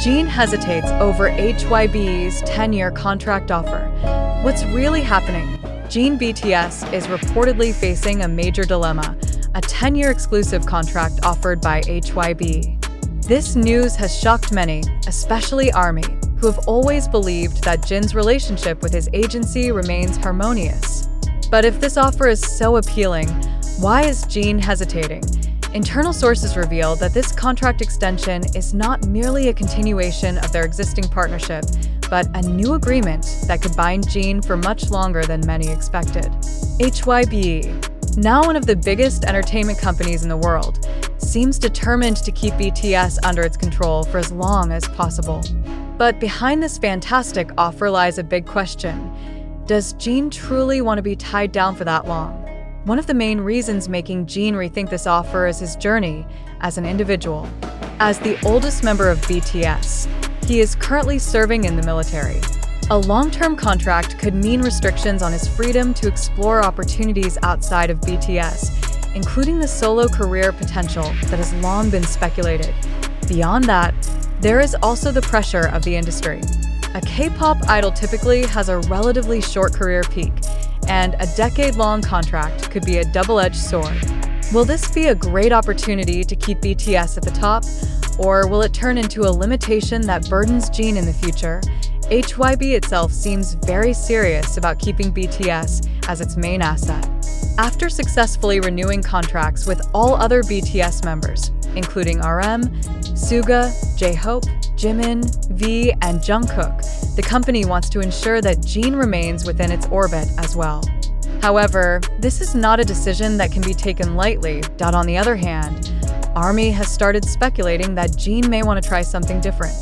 Jin hesitates over HYBE's 10-year contract offer. What's really happening? Jin BTS is reportedly facing a major dilemma, a 10-year exclusive contract offered by HYBE. This news has shocked many, especially ARMY, who have always believed that Jin's relationship with his agency remains harmonious. But if this offer is so appealing, why is Jin hesitating? Internal sources reveal that this contract extension is not merely a continuation of their existing partnership, but a new agreement that could bind Jin for much longer than many expected. HYBE, now one of the biggest entertainment companies in the world, seems determined to keep BTS under its control for as long as possible. But behind this fantastic offer lies a big question. Does Jin truly want to be tied down for that long? One of the main reasons making Jin rethink this offer is his journey as an individual. As the oldest member of BTS, he is currently serving in the military. A long-term contract could mean restrictions on his freedom to explore opportunities outside of BTS, including the solo career potential that has long been speculated. Beyond that, there is also the pressure of the industry. A K-pop idol typically has a relatively short career peak, and a decade-long contract could be a double-edged sword. Will this be a great opportunity to keep BTS at the top, or will it turn into a limitation that burdens Jin in the future? HYBE itself seems very serious about keeping BTS as its main asset. After successfully renewing contracts with all other BTS members, including RM, Suga, J-Hope, Jimin, V, and Jungkook, the company wants to ensure that Jin remains within its orbit as well. However, this is not a decision that can be taken lightly. On the other hand, ARMY has started speculating that Jin may want to try something different.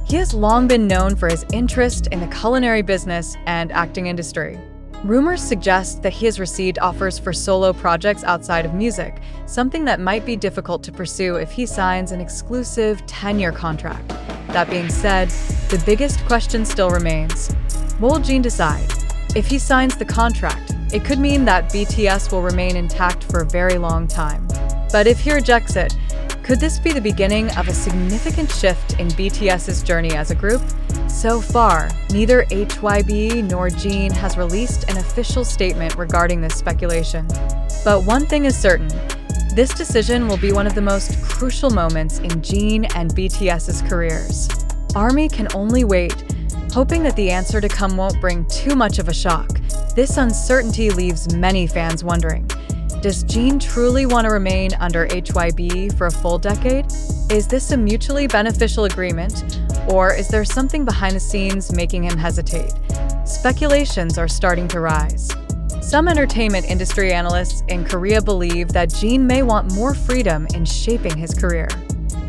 He has long been known for his interest in the culinary business and acting industry. Rumors suggest that he has received offers for solo projects outside of music, something that might be difficult to pursue if he signs an exclusive 10-year contract. That being said, the biggest question still remains: what will Jin decide? If he signs the contract, it could mean that BTS will remain intact for a very long time. But if he rejects it, could this be the beginning of a significant shift in BTS's journey as a group? So far, neither HYBE nor Jin has released an official statement regarding this speculation. But one thing is certain: this decision will be one of the most crucial moments in Jin and BTS's careers. ARMY can only wait, hoping that the answer to come won't bring too much of a shock. This uncertainty leaves many fans wondering: does Jin truly want to remain under HYBE for a full decade? Is this a mutually beneficial agreement, or is there something behind the scenes making him hesitate? Speculations are starting to rise. Some entertainment industry analysts in Korea believe that Jin may want more freedom in shaping his career.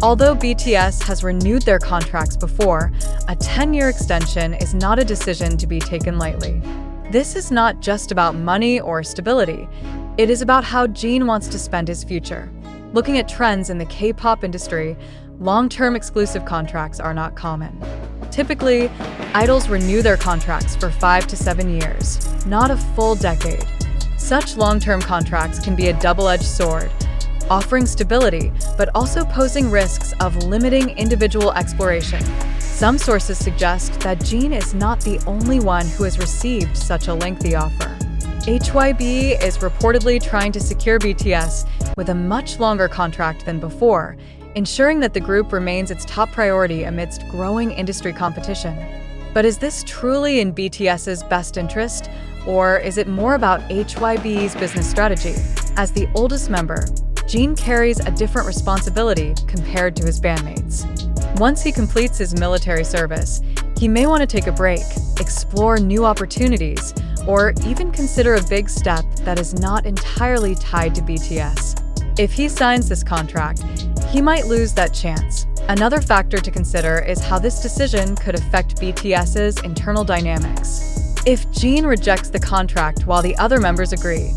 Although BTS has renewed their contracts before, a 10-year extension is not a decision to be taken lightly. This is not just about money or stability. It is about how Jin wants to spend his future. Looking at trends in the K-pop industry, long-term exclusive contracts are not common. Typically, idols renew their contracts for 5 to 7 years, not a full decade. Such long-term contracts can be a double-edged sword, offering stability but also posing risks of limiting individual exploration. Some sources suggest that Jin is not the only one who has received such a lengthy offer. HYBE is reportedly trying to secure BTS with a much longer contract than before, ensuring that the group remains its top priority amidst growing industry competition. But is this truly in BTS's best interest, or is it more about HYBE's business strategy? As the oldest member, Jin carries a different responsibility compared to his bandmates. Once he completes his military service, he may want to take a break, explore new opportunities, or even consider a big step that is not entirely tied to BTS. If he signs this contract, he might lose that chance. Another factor to consider is how this decision could affect BTS's internal dynamics. If Jin rejects the contract while the other members agree,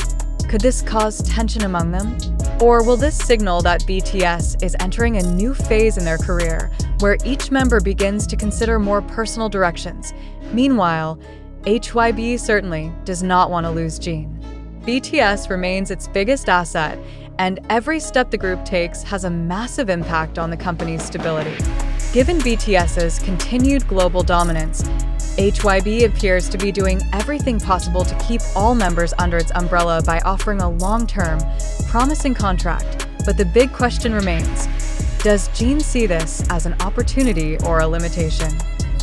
could this cause tension among them? Or will this signal that BTS is entering a new phase in their career, where each member begins to consider more personal directions? Meanwhile, HYBE certainly does not want to lose Jin. BTS remains its biggest asset, and every step the group takes has a massive impact on the company's stability. Given BTS's continued global dominance, HYBE appears to be doing everything possible to keep all members under its umbrella by offering a long-term, promising contract. But the big question remains, does Jin see this as an opportunity or a limitation?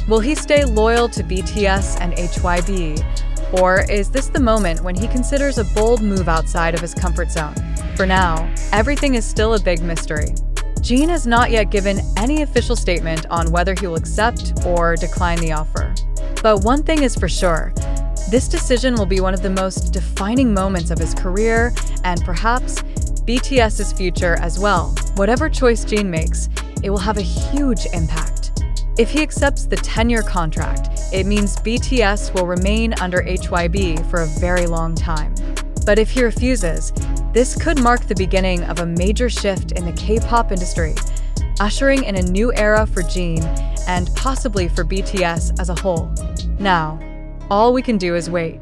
Will he stay loyal to BTS and HYBE? Or is this the moment when he considers a bold move outside of his comfort zone? For now, everything is still a big mystery. Jin has not yet given any official statement on whether he will accept or decline the offer. But one thing is for sure, this decision will be one of the most defining moments of his career and perhaps BTS's future as well. Whatever choice Jin makes, it will have a huge impact. If he accepts the 10-year contract, it means BTS will remain under HYBE for a very long time. But if he refuses, this could mark the beginning of a major shift in the K-pop industry, ushering in a new era for Jin and possibly for BTS as a whole. Now, all we can do is wait.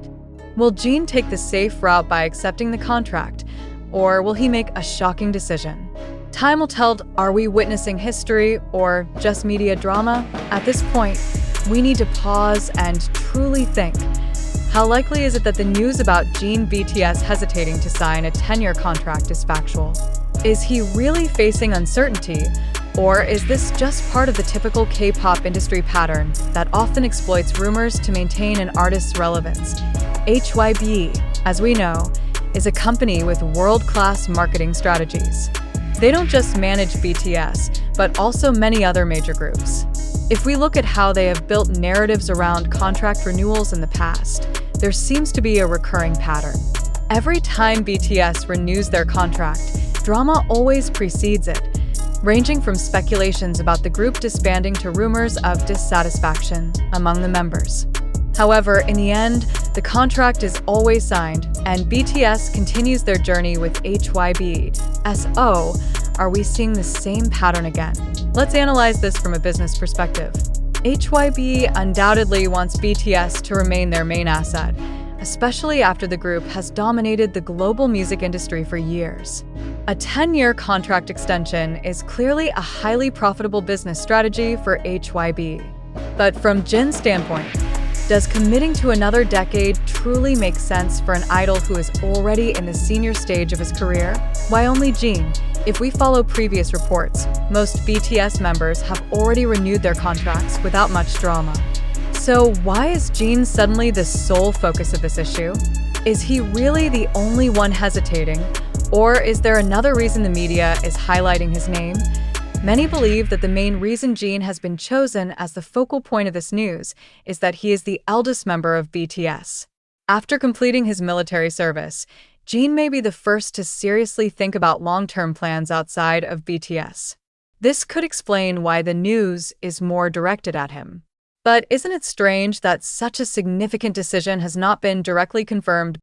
Will Jin take the safe route by accepting the contract, or will he make a shocking decision? Time will tell. Are we witnessing history or just media drama? At this point, we need to pause and truly think. How likely is it that the news about Jin BTS hesitating to sign a 10-year contract is factual? Is he really facing uncertainty, or is this just part of the typical K-pop industry pattern that often exploits rumors to maintain an artist's relevance? HYBE, as we know, is a company with world-class marketing strategies. They don't just manage BTS, but also many other major groups. If we look at how they have built narratives around contract renewals in the past, there seems to be a recurring pattern. Every time BTS renews their contract, drama always precedes it, ranging from speculations about the group disbanding to rumors of dissatisfaction among the members. However, in the end, the contract is always signed, and BTS continues their journey with HYBE. So, are we seeing the same pattern again? Let's analyze this from a business perspective. HYBE undoubtedly wants BTS to remain their main asset, especially after the group has dominated the global music industry for years. A 10-year contract extension is clearly a highly profitable business strategy for HYBE. But from Jin's standpoint, does committing to another decade truly make sense for an idol who is already in the senior stage of his career? Why only Jin? If we follow previous reports, most BTS members have already renewed their contracts without much drama. So why is Jin suddenly the sole focus of this issue? Is he really the only one hesitating? Or is there another reason the media is highlighting his name? Many believe that the main reason Jin has been chosen as the focal point of this news is that he is the eldest member of BTS. After completing his military service, Jin may be the first to seriously think about long-term plans outside of BTS. This could explain why the news is more directed at him. But isn't it strange that such a significant decision has not been directly confirmed